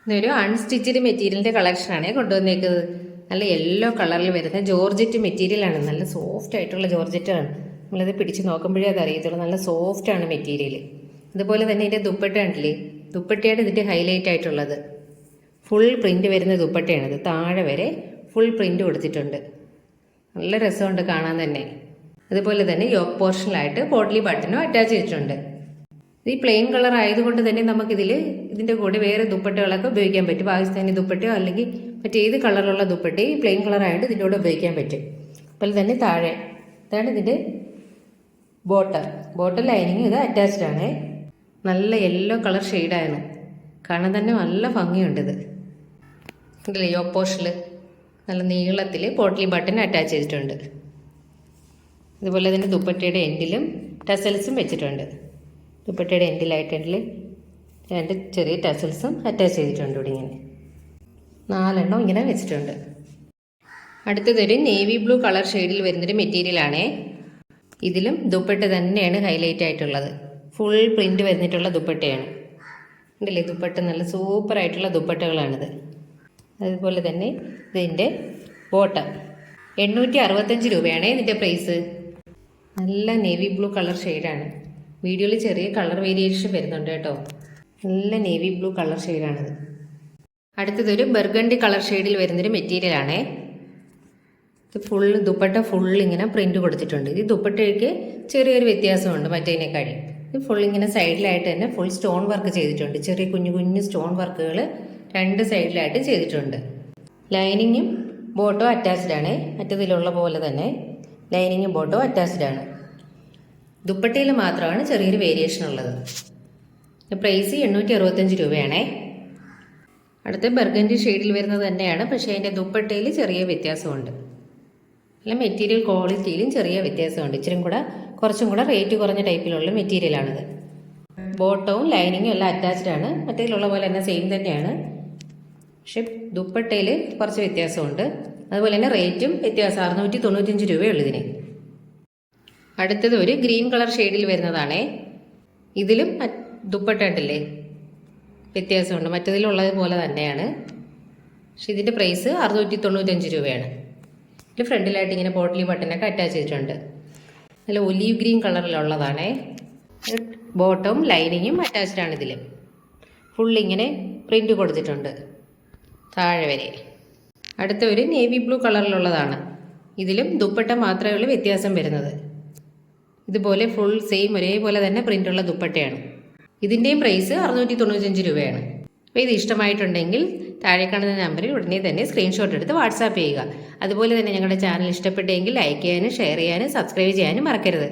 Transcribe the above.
ഇതൊരു അൺസ്റ്റിച്ചഡ് മെറ്റീരിയലിൻ്റെ കളക്ഷനാണ് കൊണ്ടുവന്നേക്കുന്നത്. നല്ല യെല്ലോ കളറിൽ വരുന്ന ജോർജറ്റ് മെറ്റീരിയലാണ്. നല്ല സോഫ്റ്റ് ആയിട്ടുള്ള ജോർജറ്റാണ്. നമ്മളത് പിടിച്ച് നോക്കുമ്പോഴേ അത് അറിയത്തുള്ളൂ. നല്ല സോഫ്റ്റാണ് മെറ്റീരിയൽ. അതുപോലെ തന്നെ ഇതിൻ്റെ ദുപ്പട്ട ഉണ്ടല്ലേ, ദുപ്പട്ടയാണ് ഇതിൻ്റെ ഹൈലൈറ്റ് ആയിട്ടുള്ളത്. ഫുൾ പ്രിൻ്റ് വരുന്ന ദുപ്പട്ടയാണിത്. താഴെ വരെ ഫുൾ പ്രിൻ്റ് കൊടുത്തിട്ടുണ്ട്. നല്ല രസമുണ്ട് കാണാൻ തന്നെ. അതുപോലെ തന്നെ യോക്ക് പോർഷനിലായിട്ട് പോട്ട്ലി ബട്ടനും അറ്റാച്ച് ചെയ്തിട്ടുണ്ട്. ഈ പ്ലെയിൻ കളർ ആയതുകൊണ്ട് തന്നെ നമുക്കിതിൽ ഇതിൻ്റെ കൂടെ വേറെ ദുപ്പട്ടകളൊക്കെ ഉപയോഗിക്കാൻ പറ്റും. പാകിസ്ഥാനി ദുപ്പട്ടയോ അല്ലെങ്കിൽ മറ്റേത് കളറുള്ള ദുപ്പട്ടയും പ്ലെയിൻ കളർ ആയതുകൊണ്ട് ഇതിൻ്റെ കൂടെ ഉപയോഗിക്കാൻ പറ്റും. അതുപോലെ തന്നെ താഴെ ഇതാണ് ഇതിൻ്റെ ബോട്ടം ലൈനിങ് ഇത് അറ്റാച്ച്ഡ് ആണ്. നല്ല യെല്ലോ കളർ ഷെയ്ഡാണ്. കാണാൻ തന്നെ നല്ല ഭംഗിയുണ്ട്. ഇത് ഇതിൽ യോക്ക് പോർഷനിൽ നല്ല നീളത്തിൽ പോട്ട്ലി ബട്ടൺ അറ്റാച്ച് ചെയ്തിട്ടുണ്ട്. അതുപോലെ തന്നെ ദുപ്പട്ടയുടെ എൻഡിലും ടസൽസും വെച്ചിട്ടുണ്ട്. ദുപ്പട്ടയുടെ എൻഡിലായിട്ടുണ്ടെങ്കിൽ 2 ചെറിയ ടസൽസും അറ്റാച്ച് ചെയ്തിട്ടുണ്ട്. ഇവിടെ ഇങ്ങനെ 4 എണ്ണം ഇങ്ങനെ വെച്ചിട്ടുണ്ട്. അടുത്തതൊരു നേവി ബ്ലൂ കളർ ഷെയ്ഡിൽ വരുന്നൊരു മെറ്റീരിയലാണേ. ഇതിലും ദുപ്പട്ട തന്നെയാണ് ഹൈലൈറ്റ് ആയിട്ടുള്ളത്. ഫുൾ പ്രിൻ്റ് വരുന്നിട്ടുള്ള ദുപ്പട്ടയാണ്. ഉണ്ടല്ലേ, ദുപ്പട്ട നല്ല സൂപ്പറായിട്ടുള്ള ദുപ്പട്ടകളാണിത്. അതുപോലെ തന്നെ ഇതിൻ്റെ ബോട്ടം 865 രൂപയാണ് ഇതിൻ്റെ പ്രൈസ്. നല്ല നേവി ബ്ലൂ കളർ ഷെയ്ഡാണ്. വീഡിയോയിൽ ചെറിയ കളർ വേരിയേഷൻ വരുന്നുണ്ട് കേട്ടോ. നല്ല നേവി ബ്ലൂ കളർ ഷെയ്ഡാണിത്. അടുത്തതൊരു ബർഗണ്ടി കളർ ഷെയ്ഡിൽ വരുന്നൊരു മെറ്റീരിയലാണേ. ഇത് ദുപ്പട്ട ഇങ്ങനെ പ്രിൻ്റ് കൊടുത്തിട്ടുണ്ട്. ഈ ദുപ്പട്ടയ്ക്ക് ചെറിയൊരു വ്യത്യാസമുണ്ട് മറ്റേതിനേക്കാളും. ഇത് ഇങ്ങനെ സൈഡിലായിട്ട് തന്നെ ഫുൾ സ്റ്റോൺ വർക്ക് ചെയ്തിട്ടുണ്ട്. ചെറിയ കുഞ്ഞു കുഞ്ഞു സ്റ്റോൺ വർക്കുകൾ 2 സൈഡിലായിട്ട് ചെയ്തിട്ടുണ്ട്. ലൈനിങ്ങും ബോട്ടോ അറ്റാച്ച്ഡ് ആണ്. മറ്റതിലുള്ള പോലെ തന്നെ ലൈനിങ്ങും ബോട്ടോ അറ്റാച്ച്ഡ് ആണ്. ദുപ്പട്ടയിൽ മാത്രമാണ് ചെറിയൊരു വേരിയേഷൻ ഉള്ളത്. പ്രൈസ് 865 രൂപയാണേ. അടുത്ത ബർഗൻഡി ഷെയ്ഡിൽ വരുന്നത് തന്നെയാണ്, പക്ഷേ അതിൻ്റെ ദുപ്പട്ടയിൽ ചെറിയ വ്യത്യാസമുണ്ട്. അല്ല, മെറ്റീരിയൽ ക്വാളിറ്റിയിലും ചെറിയ വ്യത്യാസമുണ്ട്. കുറച്ചും കൂടെ റേറ്റ് കുറഞ്ഞ ടൈപ്പിലുള്ള മെറ്റീരിയലാണിത്. ബോട്ടവും ലൈനിങ്ങും എല്ലാം അറ്റാച്ച്ഡ് ആണ്. മറ്റേതിലുള്ള പോലെ തന്നെ സെയിം തന്നെയാണ്, പക്ഷെ ദുപ്പട്ടയിൽ കുറച്ച് വ്യത്യാസമുണ്ട്. അതുപോലെ തന്നെ റേറ്റും വ്യത്യാസം 695 രൂപയുള്ളൂ ഇതിന്. അടുത്തത് ഒരു ഗ്രീൻ കളർ ഷെയ്ഡിൽ വരുന്നതാണേ. ഇതിലും ദുപ്പട്ട ഉണ്ടല്ലേ, വ്യത്യാസമുണ്ട്. മറ്റതിലുള്ളത് പോലെ തന്നെയാണ്, പക്ഷെ ഇതിൻ്റെ പ്രൈസ് 695 രൂപയാണ്. ഇതിൽ ഫ്രണ്ടിലായിട്ട് ഇങ്ങനെ പോട്ട്ലി ബട്ടനൊക്കെ അറ്റാച്ച് ചെയ്തിട്ടുണ്ട്. നല്ല ഒലീവ് ഗ്രീൻ കളറിലുള്ളതാണേ. ബോട്ടവും ലൈനിങ്ങും അറ്റാച്ച്ഡ് ആണ്. ഇതിൽ ഇങ്ങനെ പ്രിൻ്റ് കൊടുത്തിട്ടുണ്ട് താഴെ വരെ. അടുത്ത ഒരു നേവി ബ്ലൂ കളറിലുള്ളതാണ്. ഇതിലും ദുപ്പട്ട മാത്രമേ ഉള്ളൂ വ്യത്യാസം വരുന്നത്. ഇതുപോലെ ഫുൾ സെയിം ഒരേപോലെ തന്നെ പ്രിൻ്റുള്ള ദുപ്പട്ടയാണ്. ഇതിൻ്റെയും പ്രൈസ് 695 രൂപയാണ്. അപ്പോൾ ഇത് ഇഷ്ടമായിട്ടുണ്ടെങ്കിൽ താഴെ കാണുന്ന നമ്പറിൽ ഉടനെ തന്നെ സ്ക്രീൻഷോട്ട് എടുത്ത് വാട്സാപ്പ് ചെയ്യുക. അതുപോലെ തന്നെ ഞങ്ങളുടെ ചാനൽ ഇഷ്ടപ്പെട്ടെങ്കിൽ ലൈക്ക് ചെയ്യാനും ഷെയർ ചെയ്യാനും സബ്സ്ക്രൈബ് ചെയ്യാനും മറക്കരുത്.